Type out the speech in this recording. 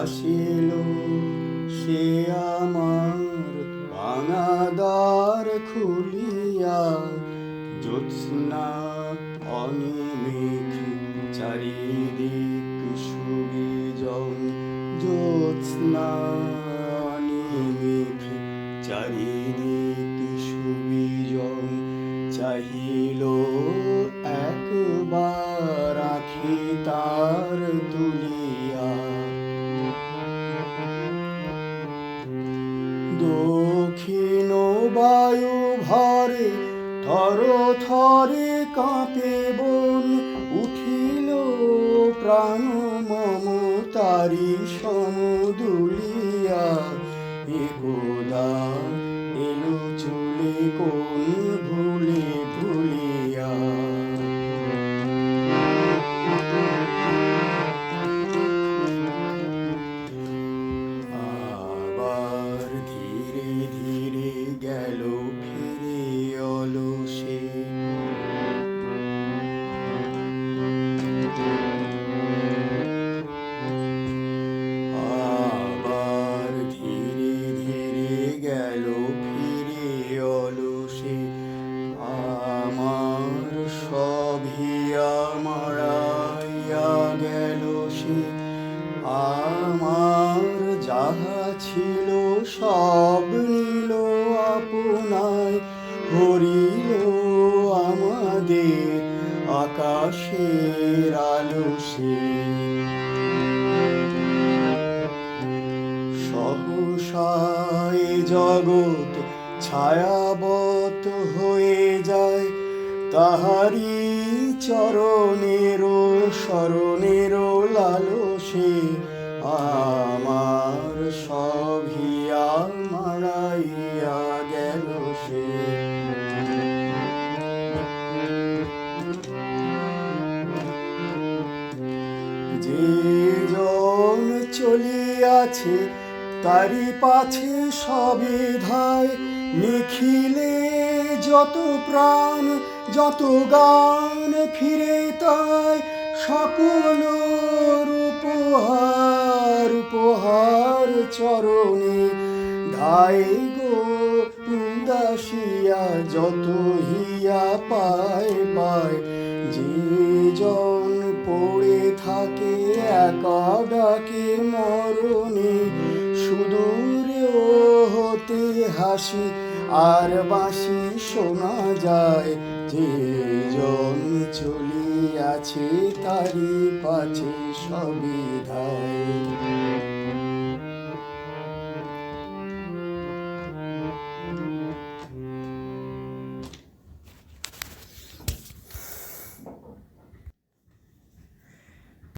আসিল সে আমার ভাঙা দ্বার খুলিয়া, জ্যোৎস্না অনিমেষ চারিদিক সুবিজন, জ্যোৎস্না অনিমেষ চারিদিক সুবিজন। চাহিল একবার আঁখি তার তুলিয়া, দক্ষিণ বায়ু ভরে থর থরে কাঁপে বন, উঠিল প্রাণ মমতারি সমদুলিয়া। একদা এলো চলে কোন ভুলে ভুলিয়া, আবার ধীরে ধীরে গেল ফিরে অলসে। আবার ধীরে ধীরে গেল ফিরে অলসে, আমার সভিয়া মারাইয়া গেল সে। আমার যাহা ছিল সব নিল আপনায়, হরিল আমাদের আকাশের আলো সে। সহসা এ জগৎ ছায়াবৎ হয়ে যায়, তাহারি চরণের শরণের লালসে। আমার সভিয়া মারাইয়া গেল সে। যে জন চলিয়াছে তারি পাছে সবে ধায়, নিখিলে যত প্রাণ যত গান ফিরে তাই। সকল উপহার উপহার চরণে ধায় গো উদাসিয়া, যত হিয়া পায় পায়। যে জন পড়ে থাকে একা ডাকে মরণে, সুদূরে হতে হাসি আর বাঁশি শোনা যায়। যে জন চলিয়াছে তারি পাছে সবে ধায়।